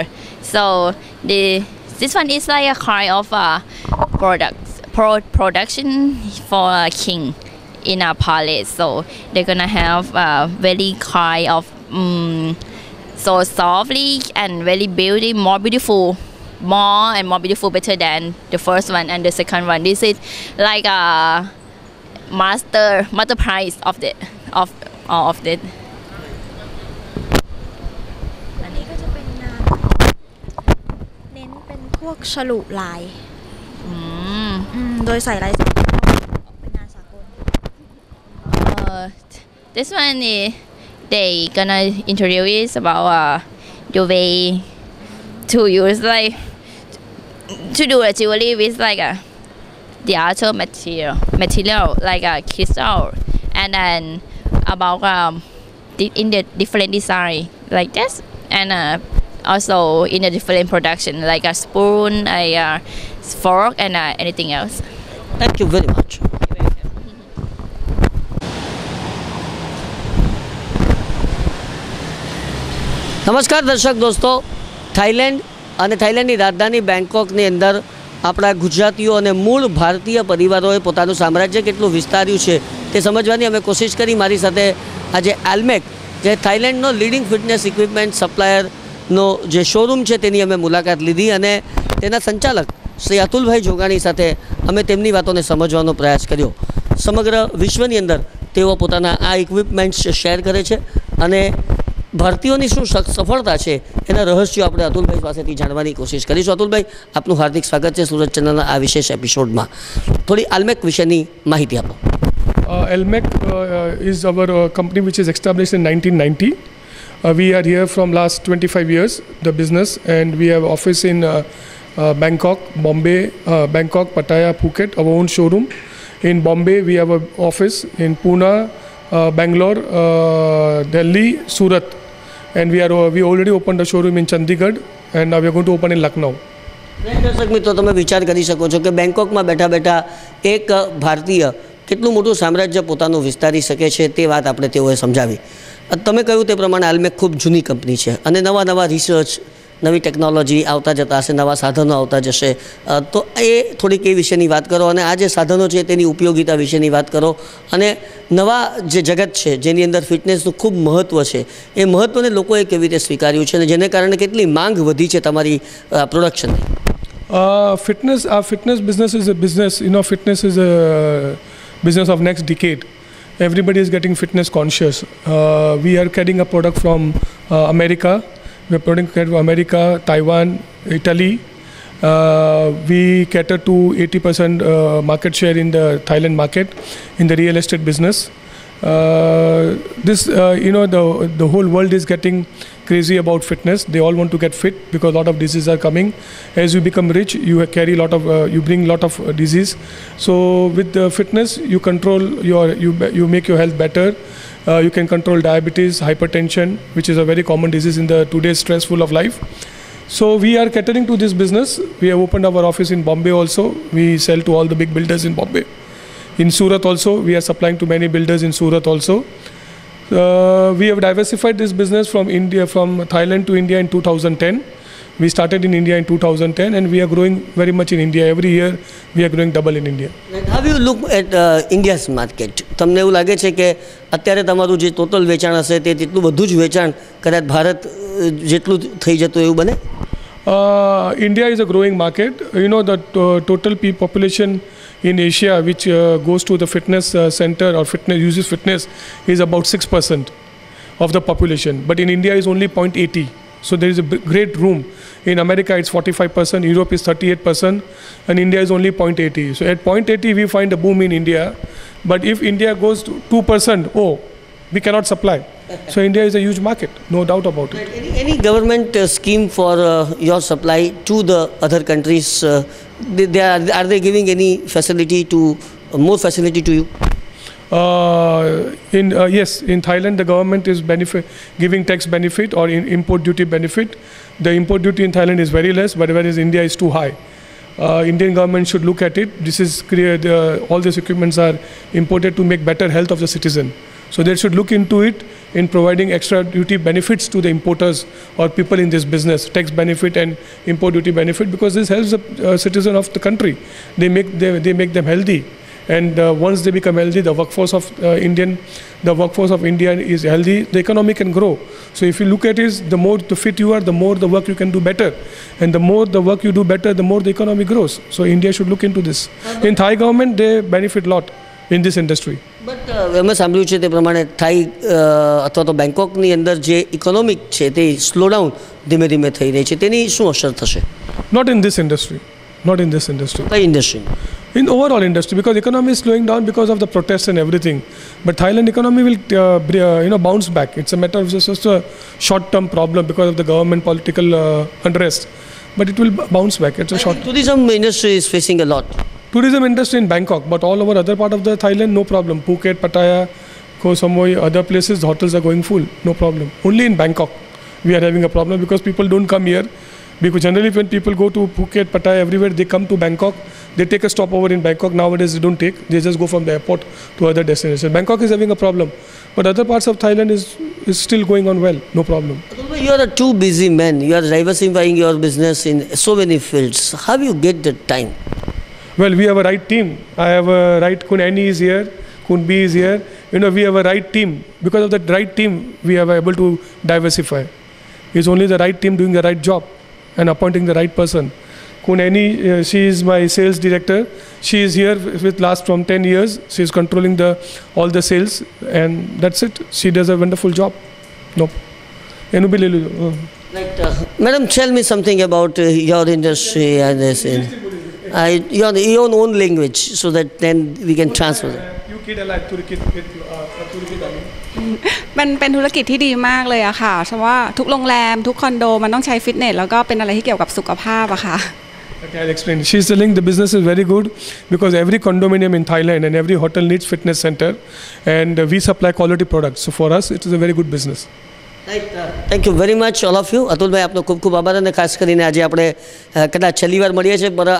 so this one is like a kind of production for a king in a palace. So they're gonna have very kind of so softly and very more beautiful better than the first one and the second one. This is like a master price of the. อันนี้ก็จะเป็นงานเน้นเป็นพวกฉลุลายโดยใส่ลายสีเป็นงานสากล This one is they gonna introduce about the way to use like to do a jewelry with like the other material like a crystal, and then about in the different design like this, and also in a different production like a spoon, a fork, and anything else. Thank you very much. નમસ્કાર દર્શક દોસ્તો, Thailand અને થાઈલેન્ડની રાજધાની બેંકોકની અંદર આપણા ગુજરાતીઓ અને મૂળ ભારતીય પરિવારોએ પોતાનું સામ્રાજ્ય કેટલું વિસ્તાર્યું છે તે સમજવાની અમે કોશિશ કરી. મારી સાથે આજે આલ્મેક, જે થાઈલેન્ડનો લીડિંગ ફિટનેસ ઇક્વિપમેન્ટ સપ્લાયરનો જે શોરૂમ છે તેની અમે મુલાકાત લીધી અને તેના સંચાલક શ્રી અતુલભાઈ જોગાણી સાથે અમે તેમની વાતોને સમજવાનો પ્રયાસ કર્યો. સમગ્ર વિશ્વની અંદર તેઓ પોતાના આ ઇક્વિપમેન્ટ્સ શેર કરે છે અને ભારતીયોની શું સફળતા છે એના રહસ્યો આપણે અતુલભાઈ પાસેથી જાણવાની કોશિશ કરીશું. અતુલભાઈ, આપનું હાર્દિક સ્વાગત છે સુરત ચેનલના આ વિશેષ એપિસોડમાં. થોડી આલ્મેક વિશેની માહિતી આપો. Almec is our company which is established in 1990. We are here from last 25 years, the business, and we have office in Bangkok, Bombay, Bangkok, Pattaya, Phuket, our own showroom. In Bombay, we have an office in Pune, Bangalore, Delhi, Surat, and we already opened a showroom in Chandigarh, and now we are going to open in Lucknow. દર્શક મિત્રો, તમે વિચાર કરી શકો છો કે બેંકોકમાં બેઠા બેઠા એક ભારતીય કેટલું મોટું સામ્રાજ્ય પોતાનું વિસ્તારી શકે છે તે વાત આપણે તેઓએ સમજાવી. તમે કહ્યું તે પ્રમાણે આલ્મેક ખૂબ જૂની કંપની છે અને નવા નવા રિસર્ચ, નવી ટેકનોલોજી આવતા જતા હશે, નવા સાધનો આવતા જશે. તો એ થોડીક એ વિશેની વાત કરો અને આ જે સાધનો છે તેની ઉપયોગિતા વિશેની વાત કરો અને નવા જે જગત છે જેની અંદર ફિટનેસનું ખૂબ મહત્ત્વ છે એ મહત્ત્વને લોકોએ કેવી રીતે સ્વીકાર્યું છે અને જેને કારણે કેટલી માંગ વધી છે તમારી પ્રોડક્શનની. Our fitness business is a business, fitness is a business of next decade. Everybody is getting fitness conscious. We are getting a product from America. We are putting from America, Taiwan, Italy. We cater to 80% market share in the Thailand market in the real estate business. The whole world is getting crazy about fitness. They all want to get fit because a lot of diseases are coming. As you become rich, you carry you bring a lot of disease. So with the fitness, you control you make your health better. You can control diabetes, hypertension, which is a very common disease in the today's stressful of life. So we are catering to this business. We have opened our office in Bombay also. We sell to all the big builders in Bombay. In Surat also, we are supplying to many builders in Surat also. We have diversified this business from Thailand to India in 2010. We started in India in 2010 and we are growing very much in India. Every year we are growing double in India. How do you look at India's market? તમને એવું લાગે છે કે અત્યારે તમારું જે total વેચાણ હશે તે તેટલું બધું જ વેચાણ કદાચ ભારત જેટલું થઈ જતું એવું બને? India is a growing market. The total population in Asia which goes to the fitness center or uses fitness is about 6% of the population. But in India is only 0.80. So there is a great room. In America it's 45%, Europe is 38%, and India is only 0.80. So at 0.80 we find a boom in India. But if India goes to 2%, we cannot supply. So India is a huge market, no doubt about it. Any government scheme for your supply to the other countries? Are they giving any facility more facility to you? Yes, in Thailand the government is giving tax benefit or import duty benefit. The import duty in Thailand is very less, but whereas India is too high. Indian government should look at it. This is all these equipments are imported to make better health of the citizen. So they should look into it in providing extra duty benefits to the importers or people in this business, tax benefit and import duty benefit, because this helps the citizen of the country. They make them healthy. And once they become healthy, the workforce of India is healthy, the economy can grow. So if you look at it, the more fit you are, the more the work you can do better. And the more the work you do better, the more the economy grows. So India should look into this. In Thai government, they benefit a lot in this industry. But અમે સાંભળ્યું છે તે પ્રમાણે થાઈ અથવા તો બેંકોકની અંદર જે ઇકોનોમિક છે તે સ્લો ડાઉન ધીમે ધીમે થઈ રહી છે, તેની શું અસર થશે? Not in this industry. not in this industry. કઈ industry? In overall industry, because economy is slowing down because of the protests and everything. But Thailand economy will bounce back. It's a matter of just a short-term problem because of the government political unrest. But it will bounce back. It's a short. Tourism industry is facing a lot. Tourism industry in Bangkok, but all over other part of the Thailand, no problem. Phuket, Pattaya, Koh Samui, other places, the hotels are going full, no problem. Only in Bangkok, we are having a problem because people don't come here. Because generally when people go to Phuket, Pattaya, everywhere, they come to Bangkok. They take a stopover in Bangkok. Nowadays they don't take. They just go from the airport to other destinations. Bangkok is having a problem. But other parts of Thailand is still going on well. No problem. You are a too busy man. You are diversifying your business in so many fields. How you get the time? Well, we have a right team. I have a right, Kun Annie is here. Kun B is here. We have a right team. Because of that right team, we are able to diversify. It's only the right team doing the right job and appointing the right person. Kun Annie, she is my sales director. She is here with last from 10 years. She is controlling all the sales, and that's it. She does a wonderful job. No. Right, Madam, tell me something about your industry and this. Your own language, so that then we can transfer. เป็นธุรกิจที่ดีมากเลยอะค่ะเพราะว่าทุกโรงแรมทุกคอนโดมันต้องใช้ฟิตเนสแล้วก็เป็นอะไรที่เกี่ยวกับสุขภาพอะค่ะ Okay, I'll explain. She's telling the business is very good because every condominium in Thailand and every hotel needs fitness center, and we supply quality products. So for us, it is a very good business. Right. Thank you very much, all of you. અતુલભાઈ આપનો ખૂબ ખૂબ આભાર અને ખાસ કરીને આજે આપણે કદાચ છેલ્લી વાર મળીએ છીએ પણ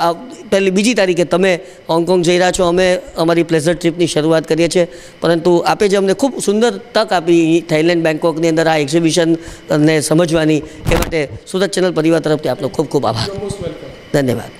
પહેલી બીજી તારીખે તમે હોંગકોંગ જઈ રહ્યા છો, અમે અમારી પ્લેઝર ટ્રીપની શરૂઆત કરીએ છીએ, પરંતુ આપે જે અમને ખૂબ સુંદર તક આપી થાઈલેન્ડ બેંકોકની અંદર આ એક્ઝિબિશનને સમજવાની, એ માટે સુરત ચેનલ પરિવાર તરફથી આપનો ખૂબ ખૂબ આભાર. ધન્યવાદ.